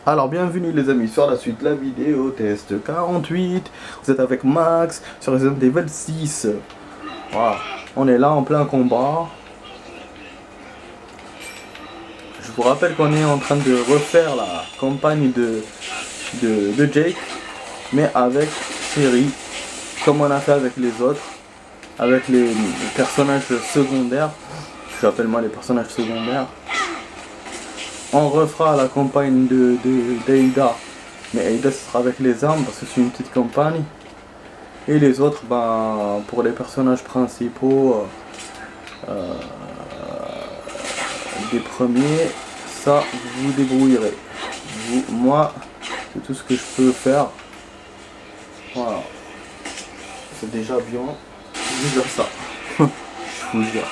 Alors bienvenue les amis sur la suite de la vidéo test 48. Vous êtes avec Max sur Resident Evil 6. Voilà. On est là en plein combat. Je vous rappelle qu'on est en train de refaire la campagne de Jake, mais avec Sherry, comme on a fait avec les autres, avec les personnages secondaires. J'appelle moi les personnages secondaires. On refera la campagne d'Ada, mais Ada ce sera avec les armes parce que c'est une petite campagne. Et les autres, ben, pour les personnages principaux des premiers, ça vous vous débrouillerez. Moi, c'est tout ce que je peux faire. Voilà. C'est déjà bien. Déjà ça. Je vous jure.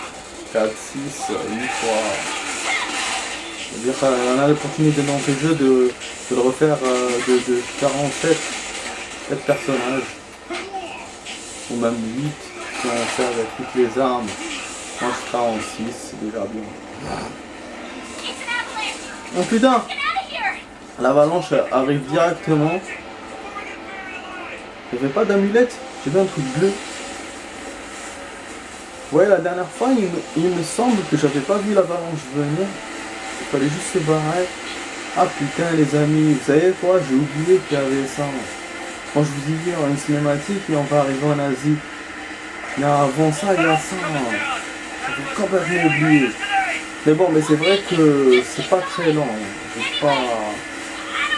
4, 6, 8 fois. C'est-à-dire qu'on a l'opportunité dans ce jeu de le refaire de 47 personnages. Ou même 8 si on fait avec toutes les armes. Moi je serai en 6, c'est déjà bien. Oh putain! L'avalanche arrive directement. Il n'y avait pas d'amulette, j'ai vu un truc bleu. Ouais, la dernière fois, il me semble que j'avais pas vu l'avalanche venir. Il fallait juste se barrer. Ah putain les amis, vous savez quoi, j'ai oublié qu'il y avait ça. Quand je vous ai dit, on a une cinématique et on va arriver en Asie. Mais avant ça, il y a ça. J'avais complètement oublié. Mais bon, mais c'est vrai que c'est pas très long. Pas...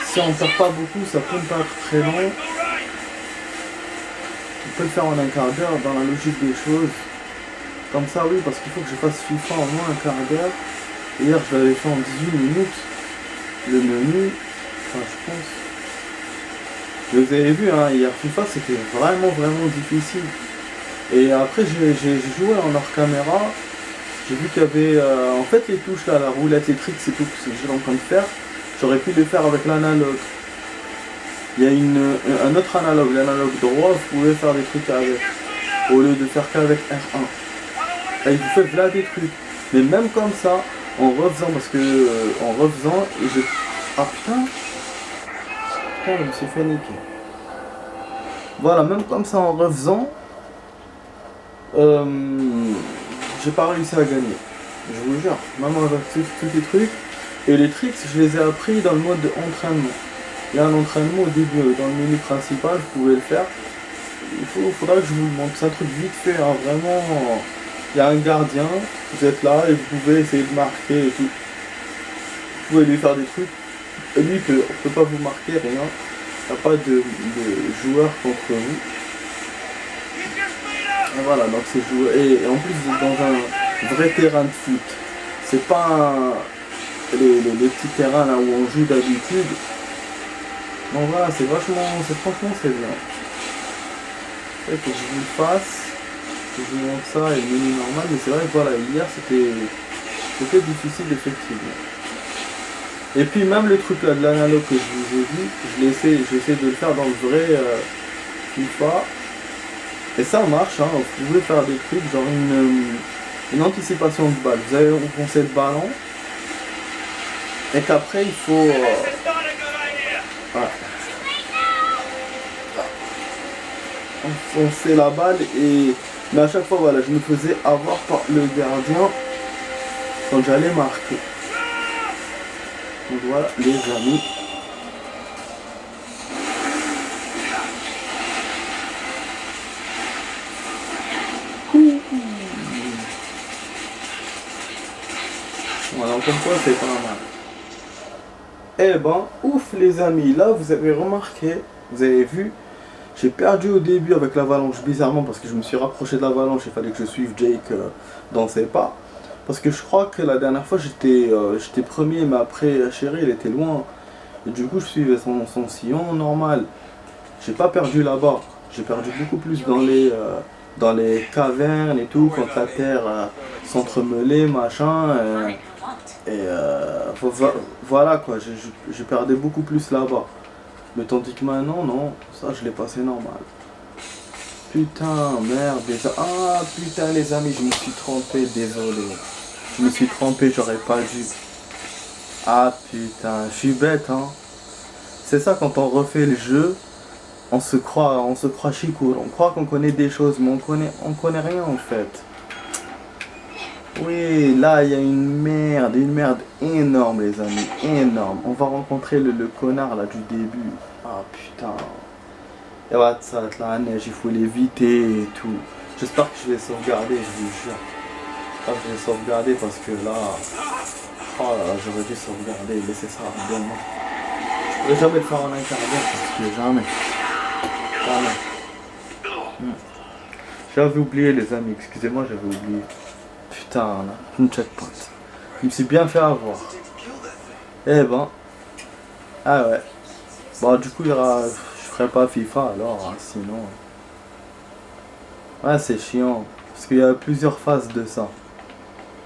Si on perd pas beaucoup, ça peut pas être très long. On peut le faire en un quart d'heure dans la logique des choses. Comme ça, oui, parce qu'il faut que je fasse FIFA en moins un quart d'heure. Hier, je l'avais fait en 18 minutes. Le menu, enfin, je pense. Vous avez vu, hein, hier FIFA, c'était vraiment difficile. Et après, j'ai joué en hors caméra. J'ai vu qu'il y avait, en fait, les touches là, la roulette électrique, c'est tout ce que j'étais en train de faire. J'aurais pu le faire avec l'analogue. Il y a un autre analogue, l'analogue droit, vous pouvez faire des trucs avec. Au lieu de faire qu'avec R1. Là, il vous fait là des trucs. Mais même comme ça, en refaisant, parce que en refaisant, ah putain, je me suis fait niquer. Voilà, même comme ça, en refaisant, j'ai pas réussi à gagner. Je vous jure, même avec tous les trucs. Et les tricks, je les ai appris dans le mode entraînement. Il y a un entraînement au début, dans le menu principal, vous pouvez le faire. Il faudra que je vous le montre, c'est un truc vite fait, hein, vraiment. Il y a un gardien, vous êtes là et vous pouvez essayer de marquer et tout. Vous pouvez lui faire des trucs. Et lui, on ne peut pas vous marquer, rien. Il n'y a pas de joueur contre vous. Et voilà, donc c'est joué. Et en plus, vous êtes dans un vrai terrain de foot. C'est pas les petits terrains là où on joue d'habitude. Donc voilà, franchement, c'est bien. Il faut que je vous le fasse. Que je vous montre ça et le menu normal. Mais c'est vrai que voilà, hier c'était difficile effectivement. Et puis même le truc là de l'analogue que je vous ai dit, j'essaie de le faire dans le vrai FIFA. Et ça marche, hein, vous pouvez faire des trucs genre une anticipation de balle. Vous avez enfoncé le ballon. Et qu'après il faut... enfoncer la balle et... Mais à chaque fois voilà, je me faisais avoir par le gardien quand j'allais marquer. Donc voilà les amis. Voilà, comme quoi c'est pas mal. Eh ben, ouf les amis, là vous avez remarqué, vous avez vu, j'ai perdu au début avec l'avalanche bizarrement parce que je me suis rapproché de l'avalanche, il fallait que je suive Jake dans ses pas. Parce que je crois que la dernière fois j'étais premier, mais après Chéri il était loin. Et du coup je suivais son sillon normal. J'ai pas perdu là-bas, j'ai perdu beaucoup plus dans les cavernes et tout, quand la terre s'entremêlait, machin. Voilà quoi, je perdais beaucoup plus là-bas. Mais tandis que maintenant, non, ça je l'ai passé normal. Putain, merde, déjà. Ah putain les amis, je me suis trompé, désolé. Je me suis trompé, j'aurais pas dû. Ah putain, je suis bête hein. C'est ça quand on refait le jeu, on se croit chicour, on croit qu'on connaît des choses, mais on connaît rien en fait. Oui, là il y a une merde énorme les amis, énorme. On va rencontrer le connard là du début. Ah putain. Et voilà, ça va être la neige, il faut l'éviter et tout. J'espère que je vais sauvegarder, je vous jure. J'espère que je vais sauvegarder parce que là... Oh là là, j'aurais dû sauvegarder et laisser ça demain. Je pourrais jamais le faire en un quart d'heure parce que jamais. J'avais oublié les amis, excusez-moi, j'avais oublié. Putain, là, une checkpoint. Je me suis bien fait avoir. Eh ben. Ah ouais. Bon, du coup, il y aura... je ferai pas FIFA alors, hein, sinon. Ouais, c'est chiant. Parce qu'il y a plusieurs phases de ça.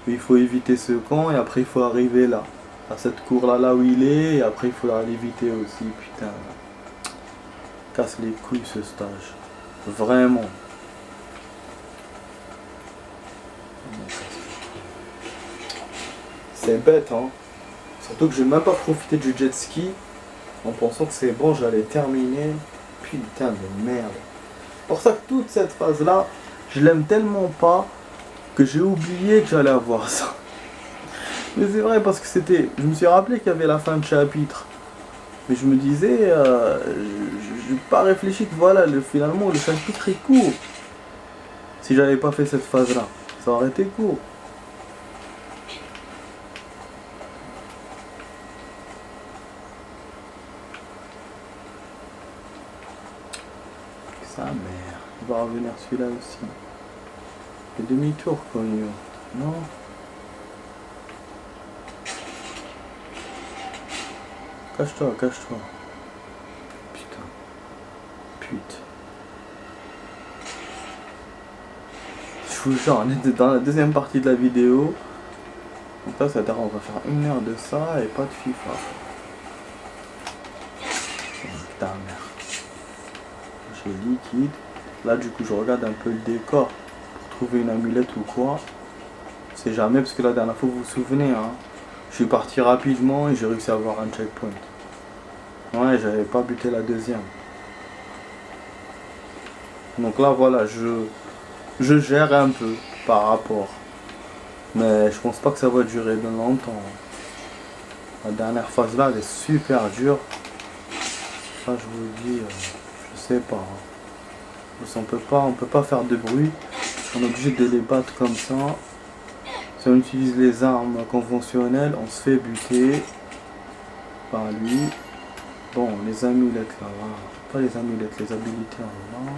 Il faut éviter ce con et après il faut arriver là. À cette cour là où il est et après il faudra l'éviter aussi. Putain. Casse les couilles ce stage. Vraiment. C'est bête hein. Surtout que j'ai même pas profité du jet ski en pensant que c'est bon, j'allais terminer. Putain de merde. Pour ça que toute cette phase là, je l'aime tellement pas que j'ai oublié que j'allais avoir ça. Mais c'est vrai parce que c'était... Je me suis rappelé qu'il y avait la fin de chapitre. Mais je me disais... je n'ai pas réfléchi que voilà, finalement le chapitre est court. Si j'avais pas fait cette phase là, ça aurait été court. Sa mère. Il va revenir celui-là aussi. Le demi-tour connu. Non. Cache-toi, cache-toi. Putain. Pute. Je vous jure, on est dans la deuxième partie de la vidéo. Donc là, c'est-à-dire on va faire 1 heure de ça et pas de FIFA. Putain, merde. J'ai liquide. Là, du coup, je regarde un peu le décor pour trouver une amulette ou quoi. C'est jamais, parce que la dernière fois, vous vous souvenez, hein. Je suis parti rapidement et j'ai réussi à avoir un checkpoint. Ouais, j'avais pas buté la deuxième. Donc là, voilà, je gère un peu par rapport. Mais je pense pas que ça va durer de longtemps. La dernière phase là, elle est super dure. Ça, je vous le dis, je sais pas. Parce on peut pas faire de bruit. On est obligé de les battre comme ça. Si on utilise les armes conventionnelles, on se fait buter par lui. Bon, les amulettes là, pas les amulettes, les habilités en là.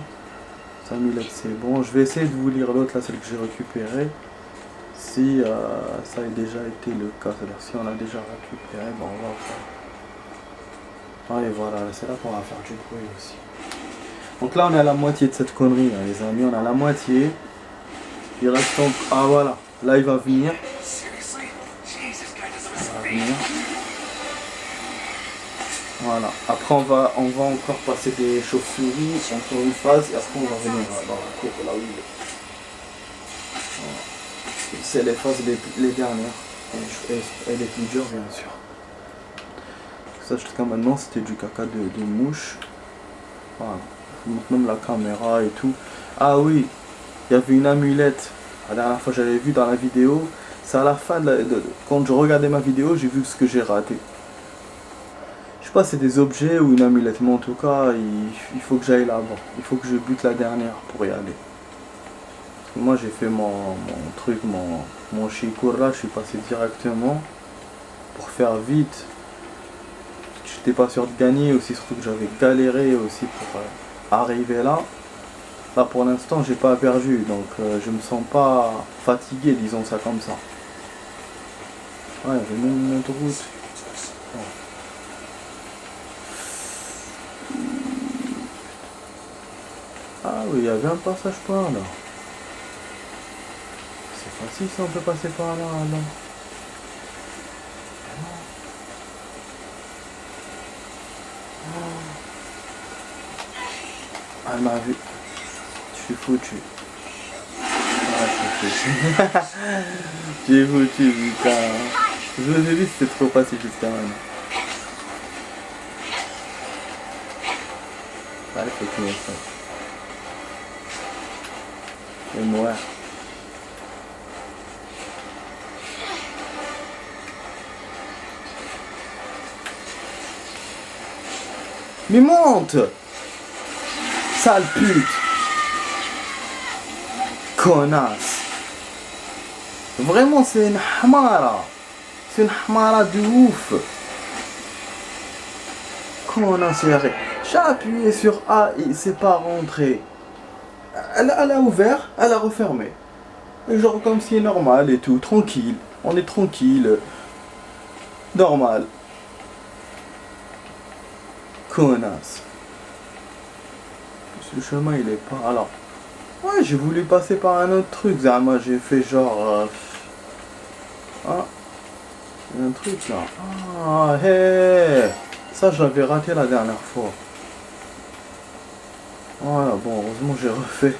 Les amulettes c'est bon. Je vais essayer de vous lire l'autre là, celle que j'ai récupérée. Si ça a déjà été le cas, c'est-à-dire si on a déjà récupéré, bon on va faire. Ah et voilà, c'est là qu'on va faire du bruit aussi. Donc là on est à la moitié de cette connerie hein, les amis, on est à la moitié. Il reste donc... Ah voilà, là il va venir. Voilà, après on va encore passer des chauves-souris, encore une phase, et après on va venir dans la cour là où il est. Voilà. C'est les phases les dernières, et les plus dures bien sûr. Ça jusqu'à maintenant c'était du caca de mouche. Voilà, je vous montre même la caméra et tout. Ah oui, il y avait une amulette, la dernière fois j'avais vu dans la vidéo, c'est à la fin quand je regardais ma vidéo, j'ai vu ce que j'ai raté. Je sais pas si c'est des objets ou une amulette, mais en tout cas, il faut que j'aille là-bas. Il faut que je bute la dernière pour y aller. Parce que moi j'ai fait mon truc, mon chicour là, je suis passé directement pour faire vite. J'étais pas sûr de gagner aussi, surtout que j'avais galéré aussi pour arriver là. Là pour l'instant j'ai pas perdu, donc je me sens pas fatigué, disons ça comme ça. Ouais, j'ai même une autre route. Oh. Ah oui, il y avait un passage par là. C'est facile si on peut passer par là, là. Ah, elle m'a vu. Je suis foutu. Ah, je suis foutu. J'ai foutu, putain. Je vous ai dit, c'était trop facile jusqu'à maintenant. تعرف كيف المواع. Mais monte! Sale pute! Connasse! Vraiment, c'est une hamara! C'est une hamara de ouf! Connasse, j'ai appuyé sur A et c'est pas rentré. Elle a ouvert, elle a refermé. Et genre comme si c'est normal et tout, tranquille. On est tranquille. Normal. Connasse. Ce chemin il est pas... Alors... Ouais, j'ai voulu passer par un autre truc. Moi j'ai fait genre... Ah. Il y a un truc là. Ah, hé. Ça je l'avais raté la dernière fois. Voilà, bon, heureusement j'ai refait.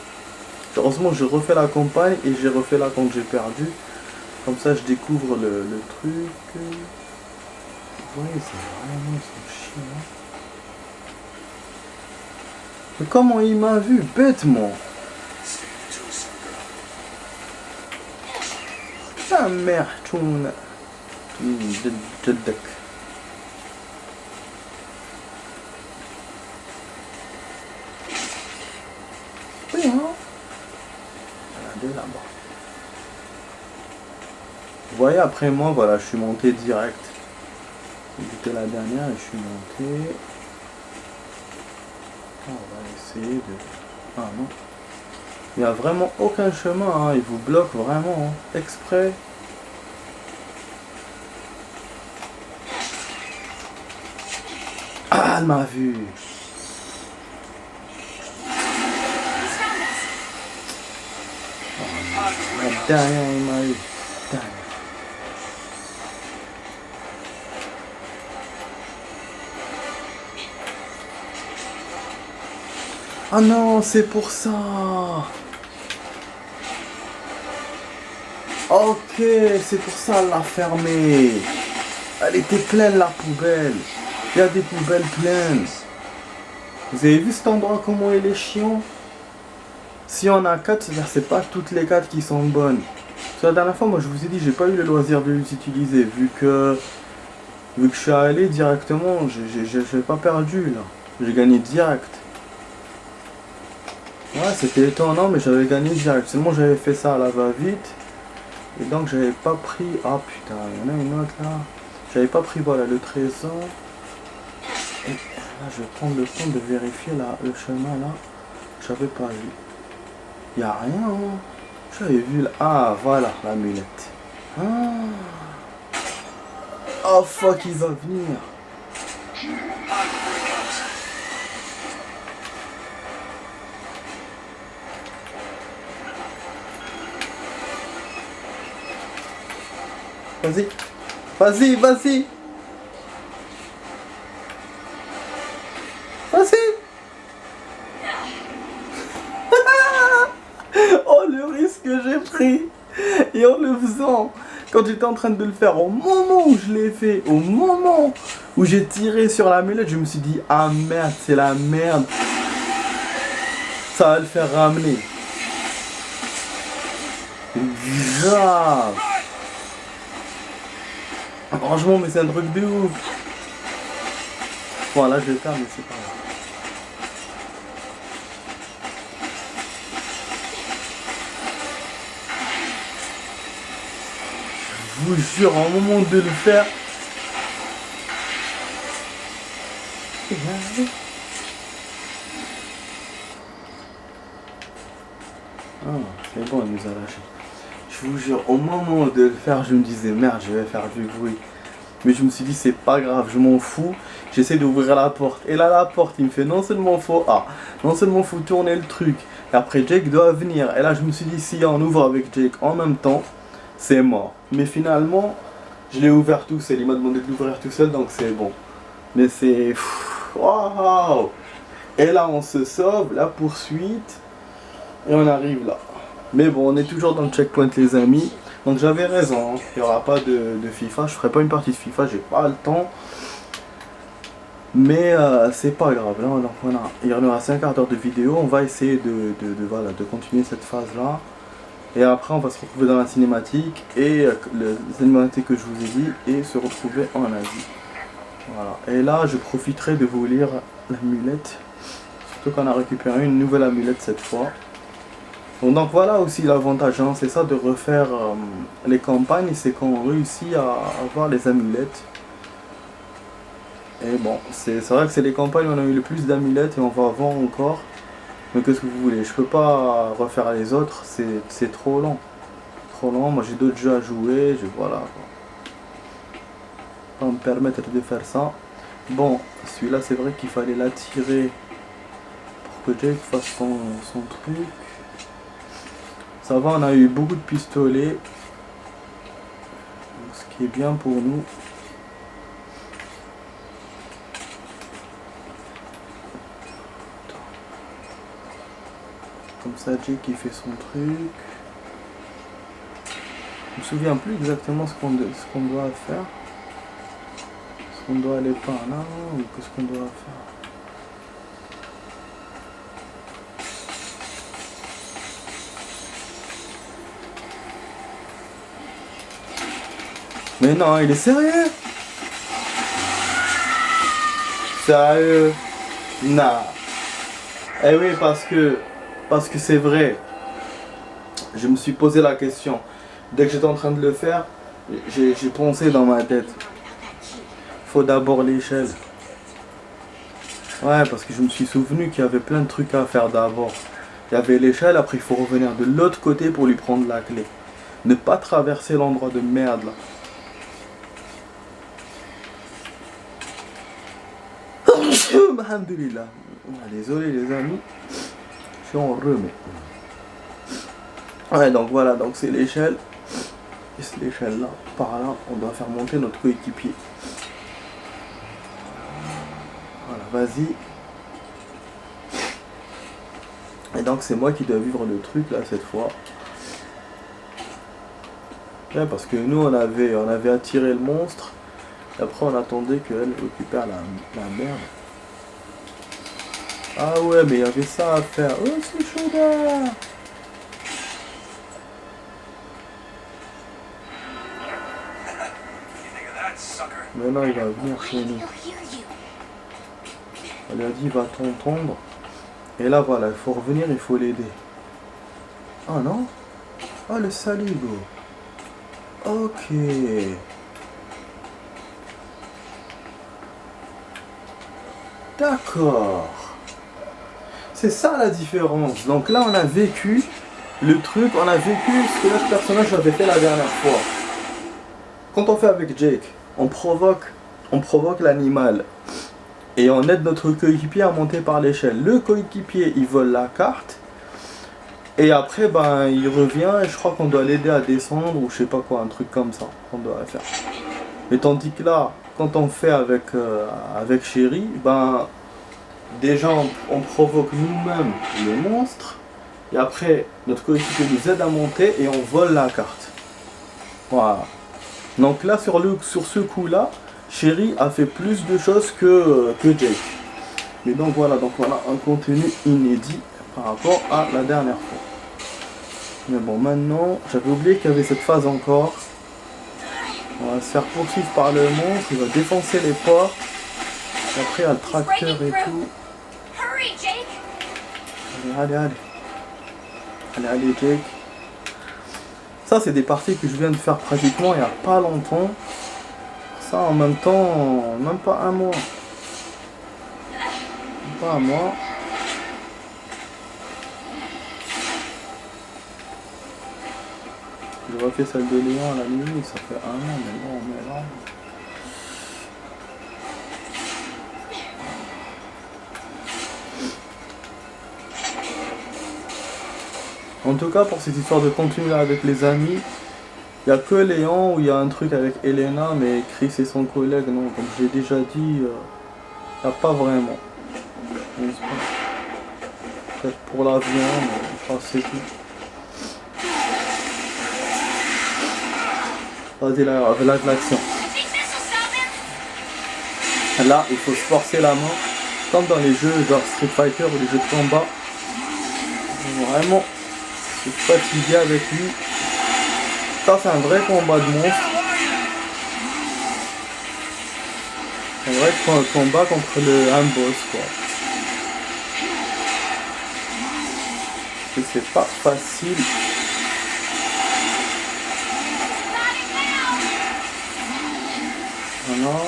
Heureusement j'ai refait la campagne et j'ai refait là quand j'ai perdu. Comme ça je découvre le truc. Vous voyez, c'est vraiment son chien. Mais comment il m'a vu bêtement? Putain merde, tourne. جدك. Oui, hein? Regardez là-bas. Vous voyez, après moi, voilà, je suis monté direct. J'étais la dernière et je suis monté. On va essayer de... Ah non. Il n'y a vraiment aucun chemin, hein. Il vous bloque vraiment, hein. Exprès. Ah, elle m'a vu. Derrière, il m'a eu. Derrière. Ah non, c'est pour ça. Ok, c'est pour ça elle l'a fermée. Elle était pleine la poubelle. Il y a des poubelles pleines. Vous avez vu cet endroit comment il est chiant? Si on a 4, c'est-à-dire c'est pas toutes les 4 qui sont bonnes. Parce que la dernière fois, moi je vous ai dit, j'ai pas eu le loisir de les utiliser. Vu que je suis allé directement, j'ai pas perdu là. J'ai gagné direct. Ouais, c'était étonnant, mais j'avais gagné direct. Seulement j'avais fait ça à la va-vite. Et donc j'avais pas pris... Ah putain, il y en a une autre là. J'avais pas pris, voilà, le trésor. Et là, je vais prendre le temps de vérifier là, le chemin là. J'avais pas vu. Il y a rien, hein. J'avais vu là. Ah, voilà, l'amulette. Ah. Oh fuck, il va venir. Vas-y. Vas-y, vas-y. Vas-y. Oh, le risque que j'ai pris. Et en le faisant, quand j'étais en train de le faire, au moment où je l'ai fait, au moment où j'ai tiré sur l'amulette, je me suis dit, ah merde, c'est la merde. Ça va le faire ramener. Grave. Franchement, mais c'est un truc de ouf. Bon, là, je vais le faire, mais c'est pas grave. Je vous jure, au moment de le faire... Ah, c'est bon, il nous a lâché. Je vous jure, au moment de le faire, je me disais, merde, je vais faire du bruit. Mais je me suis dit, c'est pas grave, je m'en fous. J'essaie d'ouvrir la porte. Et là, la porte, il me fait non seulement faut... Ah, non seulement faut tourner le truc. Et après, Jake doit venir. Et là, je me suis dit, si on ouvre avec Jake en même temps, c'est mort. Mais finalement, je l'ai ouvert tout seul. Il m'a demandé de l'ouvrir tout seul, donc c'est bon. Mais c'est... Waouh! Et là, on se sauve, la poursuite. Et on arrive là. Mais bon, on est toujours dans le checkpoint, les amis. Donc j'avais raison, hein. Il n'y aura pas de FIFA. Je ferai pas une partie de FIFA, j'ai pas le temps. Mais c'est pas grave, là donc, il y en aura 5 quarts d'heure de vidéo, on va essayer voilà, de continuer cette phase là. Et après on va se retrouver dans la cinématique et la cinématique que je vous ai dit et se retrouver en Asie. Voilà. Et là je profiterai de vous lire l'amulette. Surtout qu'on a récupéré une nouvelle amulette cette fois. Donc voilà aussi l'avantage, hein, c'est ça de refaire les campagnes, c'est qu'on réussit à avoir les amulettes. Et bon, c'est vrai que c'est les campagnes où on a eu le plus d'amulettes et on va avoir encore. Mais qu'est-ce que vous voulez, je peux pas refaire les autres, c'est trop lent. Trop lent, moi j'ai d'autres jeux à jouer, voilà. Pas me permettre de faire ça. Bon, celui-là c'est vrai qu'il fallait l'attirer pour que Jake fasse son truc. Ça va, on a eu beaucoup de pistolets. Ce qui est bien pour nous. Comme ça, Jake il fait son truc. Je me souviens plus exactement ce qu'on doit faire. Est-ce qu'on doit aller par là ou qu'est-ce qu'on doit faire? Mais non, il est sérieux? Sérieux? Nah. Eh oui, parce que c'est vrai. Je me suis posé la question. Dès que j'étais en train de le faire, j'ai pensé dans ma tête. Faut d'abord l'échelle. Ouais, parce que je me suis souvenu qu'il y avait plein de trucs à faire d'abord. Il y avait l'échelle, après il faut revenir de l'autre côté pour lui prendre la clé. Ne pas traverser l'endroit de merde là. Alhamdulillah. Désolé les amis. Je suis en remet. Ouais, donc voilà, donc c'est l'échelle. Et c'est l'échelle là. Par là, on doit faire monter notre coéquipier. Voilà, vas-y. Et donc c'est moi qui dois vivre le truc là cette fois. Ouais, parce que nous on avait attiré le monstre. Et après on attendait qu'elle récupère la merde. Ah ouais, mais il y avait ça à faire. Oh, c'est chaud là. Maintenant il va venir chez nous. On lui a dit il va t'entendre. Et là voilà, il faut revenir, il faut l'aider. Ah non? Ah le saligo. Ok. D'accord. C'est ça la différence. Donc là on a vécu le truc, on a vécu ce que notre personnage avait fait la dernière fois. Quand on fait avec Jake, on provoque l'animal et on aide notre coéquipier à monter par l'échelle. Le coéquipier il vole la carte et après ben il revient et je crois qu'on doit l'aider à descendre ou je sais pas quoi, un truc comme ça qu'on doit faire. Mais tandis que là, quand on fait avec Chéri, ben déjà on provoque nous-mêmes le monstre et après notre coéquipier nous aide à monter et on vole la carte. Voilà. Donc là sur ce coup là, Chéri a fait plus de choses que Jake. Mais donc voilà un contenu inédit par rapport à la dernière fois. Mais bon maintenant, j'avais oublié qu'il y avait cette phase encore. On va se faire poursuivre par le monstre, il va défoncer les portes. Et après il y a le tracteur et tout. Allez Jake. Ça c'est des parties que je viens de faire pratiquement il n'y a pas longtemps. Ça en même temps, même pas un mois. Même pas un mois. J'ai refait celle de Léon à la limite, ça fait un an, mais là. En tout cas, pour cette histoire de continuer avec les amis, il n'y a que Léon où il y a un truc avec Elena, mais Chris et son collègue, non, comme j'ai déjà dit, il n'y a pas vraiment. Peut-être pour la viande, je crois que c'est tout. Vas-y là, de l'action. Là, il faut se forcer la main, comme dans les jeux genre Street Fighter ou les jeux de combat. Vraiment, je suis fatigué avec lui. Ça, c'est un vrai combat de monstre. Un vrai combat contre un boss, quoi. Et c'est pas facile. Voilà.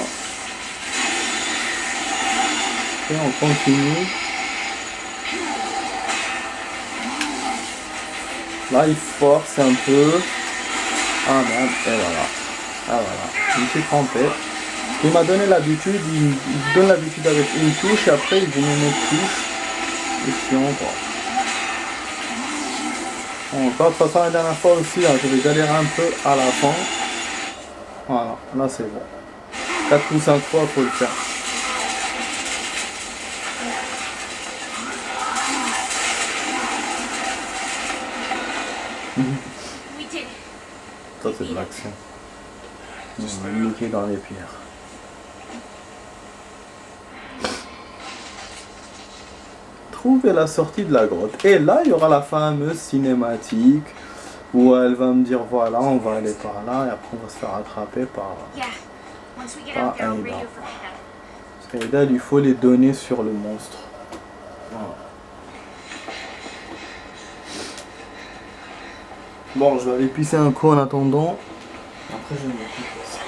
Et on continue. Là, il force un peu. Ah merde, et voilà. Ah voilà, je me suis trompé. Il m'a donné l'habitude, il donne l'habitude avec une touche et après il vous met une autre touche. C'est chiant quoi. Bon, de toute façon la dernière fois aussi, hein, je vais galérer un peu à la fin. Voilà, là c'est bon. 4 ou 5 fois, il faut le faire. Ça c'est de l'action. On va niquer dans les pierres. Trouver la sortie de la grotte. Et là, il y aura la fameuse cinématique où elle va me dire voilà, on va aller par là et après on va se faire attraper par Aida. Parce qu'Aida, il faut les données sur le monstre. Voilà. Bon, je vais aller pisser un coup en attendant. Après, je vais me couper ça.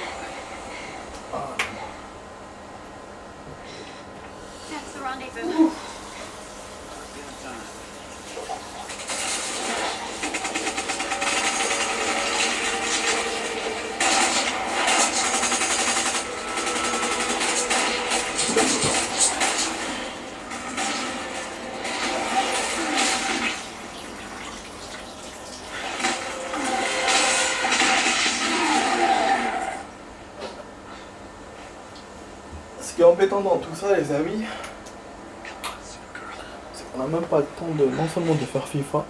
Ce qui est embêtant dans tout ça, les amis, c'est qu'on n'a même pas le temps de non seulement de faire FIFA,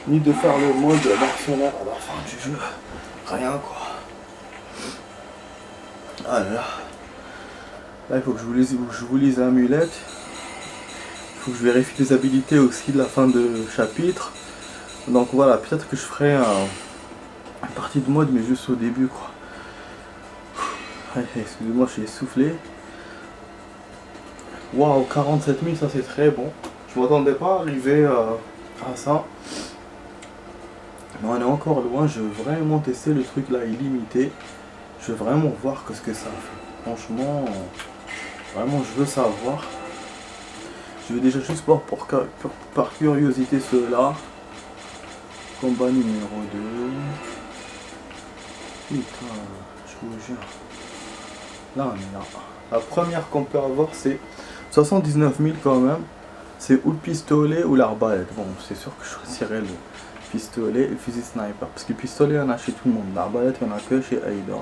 ni de faire le mode mercenaire à la fin du jeu. Rien quoi. Ah là là. Là, il faut que je vous lise l'amulette. Il faut que je vérifie les habilités aussi de la fin de chapitre. Donc voilà, peut-être que je ferai une partie de mode, mais juste au début quoi. Excusez-moi, je suis essoufflé. Waouh, 47 000, ça c'est très bon. Je m'attendais pas à arriver à ça. Mais on est encore loin, je veux vraiment tester le truc là illimité. Je veux vraiment voir ce que ça fait. Franchement, vraiment je veux savoir. Je vais déjà juste voir par curiosité ceux-là. Combat numéro 2. Putain, je vous jure. Là on est là. La première qu'on peut avoir c'est 79 000 quand même. C'est ou le pistolet ou l'arbalète. Bon, c'est sûr que je choisirais le pistolet et le fusil sniper. Parce que le pistolet, il y en a chez tout le monde. L'arbalète, il n'y en a que chez Aida.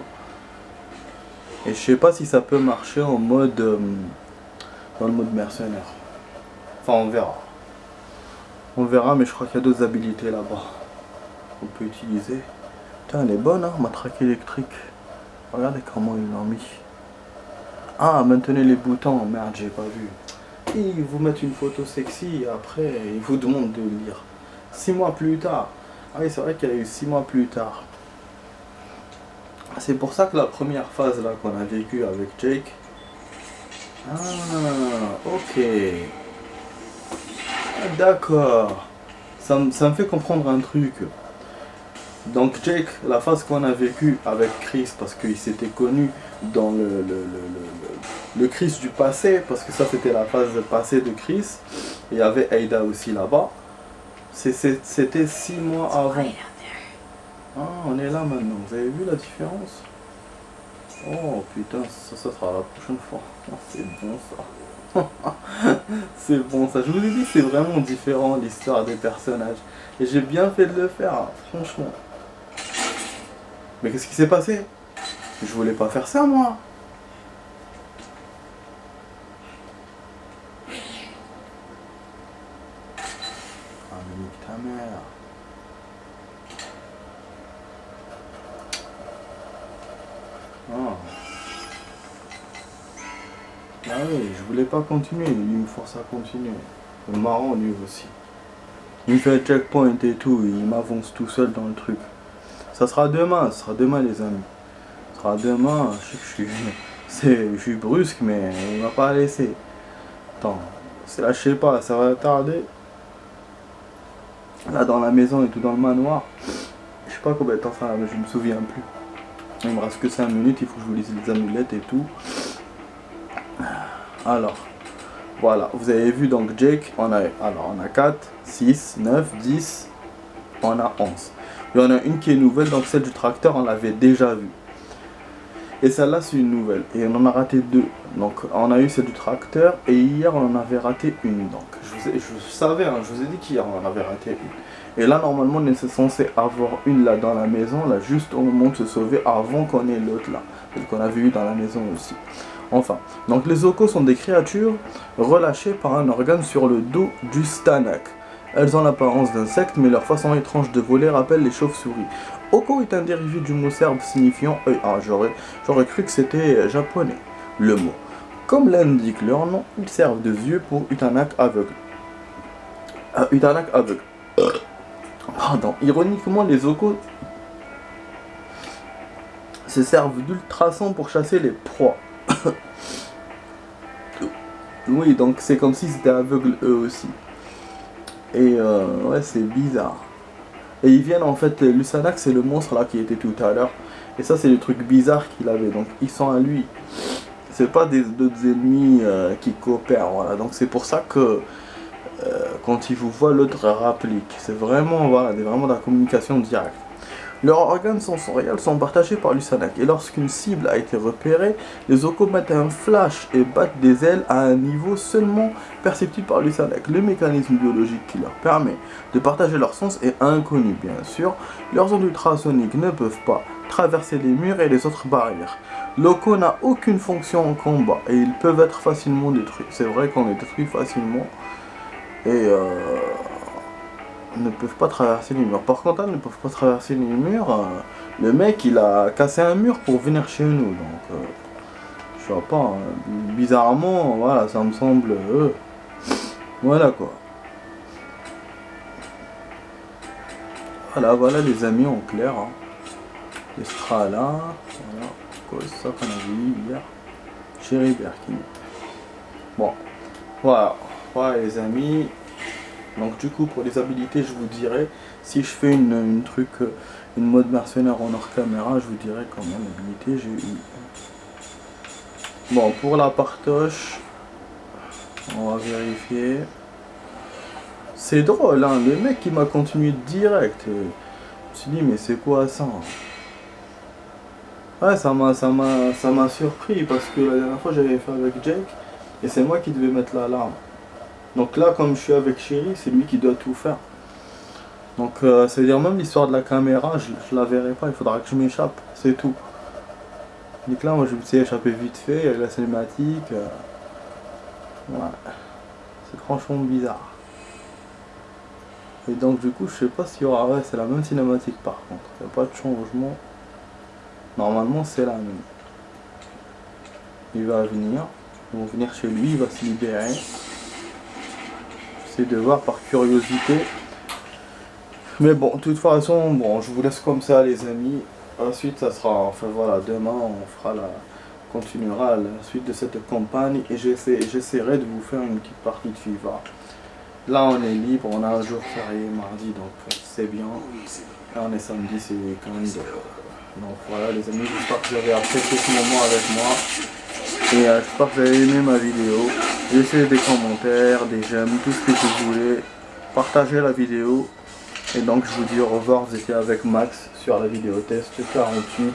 Et je sais pas si ça peut marcher en mode... dans le mode mercenaire. Enfin, on verra. On verra, mais je crois qu'il y a d'autres habilités là-bas qu'on peut utiliser. Putain, elle est bonne, hein, matraque électrique. Regardez comment ils l'ont mis. Ah, maintenez les boutons. Merde, j'ai pas vu. Ils vous mettent une photo sexy et après ils vous demandent de lire 6 mois plus tard. Ah oui, c'est vrai qu'il y a eu 6 mois plus tard. C'est pour ça que la première phase là qu'on a vécue avec Jake. Ah, ok. Ah, d'accord. Ça me fait comprendre un truc. Donc Jake, la phase qu'on a vécue avec Chris, parce qu'il s'était connu dans le Chris du passé, parce que ça c'était la phase passée de Chris, et il y avait Aida aussi là-bas, c'était 6 mois avant. Ah, on est là maintenant, vous avez vu la différence? Oh putain, ça sera la prochaine fois. Oh, c'est bon ça. C'est bon ça, je vous ai dit c'est vraiment différent l'histoire des personnages. Et j'ai bien fait de le faire, hein, franchement. Mais qu'est-ce qui s'est passé? Je voulais pas faire ça moi. Ah mais nique ta mère. Oh. Ah oui, je voulais pas continuer, il me force à continuer. C'est marrant lui aussi. Il me fait checkpoint et tout, il m'avance tout seul dans le truc. Ça sera demain les amis. Ça sera demain, je suis brusque mais il m'a pas laissé. Attends, c'est là je sais pas, ça va tarder. Là dans la maison et tout dans le manoir. Je sais pas combien de temps ça va, mais je me souviens plus. Il me reste que 5 minutes, il faut que je vous lise les amulettes et tout. Alors, voilà, vous avez vu donc Jake, on a 4, 6, 9, 10, on a 11. Il y en a une qui est nouvelle, donc celle du tracteur, on l'avait déjà vue. Et celle-là, c'est une nouvelle. Et on en a raté 2. Donc, on a eu celle du tracteur, et hier, on en avait raté une. Donc, je savais, hein, je vous ai dit qu'hier, on en avait raté une. Et là, normalement, on est censé avoir une là dans la maison, là, juste au moment de se sauver, avant qu'on ait l'autre là. Celle qu'on avait eu dans la maison aussi. Enfin, donc les Okos sont des créatures relâchées par un organe sur le dos du Stanak. Elles ont l'apparence d'insectes, mais leur façon étrange de voler rappelle les chauves-souris. Oko est un dérivé du mot serbe signifiant œil. Ah, j'aurais cru que c'était japonais, le mot. Comme l'indique leur nom, ils servent de yeux pour Utanak aveugle. Utanak aveugle. Pardon. Ironiquement, les Okos se servent d'ultrasons pour chasser les proies. Oui, donc c'est comme si c'était aveugle eux aussi. Et ouais, c'est bizarre. Et ils viennent en fait, Lusanak c'est le monstre là qui était tout à l'heure. Et ça c'est le truc bizarre qu'il avait, donc ils sont à lui. C'est pas d'autres ennemis qui coopèrent, voilà. Donc c'est pour ça que quand ils vous voient l'autre rapplique. C'est vraiment, voilà, vraiment de la communication directe. Leurs organes sensoriels sont partagés par Lusanak, et lorsqu'une cible a été repérée, les Okos mettent un flash et battent des ailes à un niveau seulement perceptible par Lusanak. Le mécanisme biologique qui leur permet de partager leur sens est inconnu, bien sûr. Leurs ondes ultrasoniques ne peuvent pas traverser les murs et les autres barrières. L'Oko n'a aucune fonction en combat, et ils peuvent être facilement détruits. C'est vrai qu'on est détruit facilement, et ne peuvent pas traverser les murs. Par contre, ils ne peuvent pas traverser les murs. Le mec, il a cassé un mur pour venir chez nous. Donc, je sais pas. Hein. Bizarrement, voilà, ça me semble. Voilà quoi. Voilà les amis en clair. Hein. Les Strala. Voilà. Quoi, c'est ça qu'on a vu hier. Chéri Berkin. Bon. Voilà les amis. Donc du coup pour les habilités je vous dirai, si je fais une mode mercenaire en hors caméra, je vous dirai combien d'habilités j'ai eu. Bon pour la partoche, on va vérifier. C'est drôle hein, le mec il m'a continué direct. Je me suis dit mais c'est quoi ça? Ouais ça m'a surpris parce que la dernière fois j'avais fait avec Jake et c'est moi qui devais mettre l'alarme. Donc là, comme je suis avec Chéri, c'est lui qui doit tout faire. Donc ça veut dire même l'histoire de la caméra, je la verrai pas, il faudra que je m'échappe, c'est tout. Donc là, moi je me suis échappé vite fait, avec la cinématique. Ouais, c'est franchement bizarre. Et donc du coup, je sais pas s'il y aura... Ouais, c'est la même cinématique par contre, il n'y a pas de changement. Normalement, c'est la même. Il va venir, ils vont venir chez lui, il va se libérer. De voir par curiosité, mais bon de toute façon bon je vous laisse comme ça les amis. Ensuite ça sera, enfin voilà, demain continuera la suite de cette campagne et j'essaierai de vous faire une petite partie de FIFA. Là on est libre, on a un jour férié mardi donc c'est bien. Là on est samedi, c'est week-end. Donc voilà les amis, j'espère que vous avez apprécié ce moment avec moi. Et j'espère que vous avez aimé ma vidéo. Laissez des commentaires, des j'aime, tout ce que vous voulez. Partagez la vidéo. Et donc je vous dis au revoir, vous étiez avec Max sur la vidéo test 48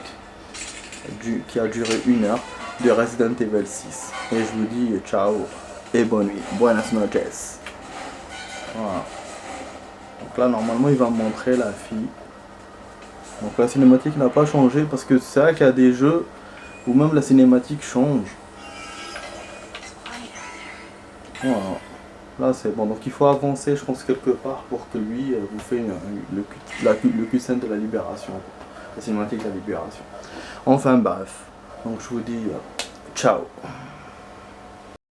qui a duré 1 heure de Resident Evil 6. Et je vous dis ciao et bonne nuit. Buenas noches. Voilà. Donc là normalement il va me montrer la fille. Donc la cinématique n'a pas changé parce que c'est vrai qu'il y a des jeux où même la cinématique change. Voilà. Là c'est bon, donc il faut avancer je pense quelque part pour que lui vous fait le cutscene de la libération. La cinématique de la libération. Enfin bref, donc je vous dis ciao.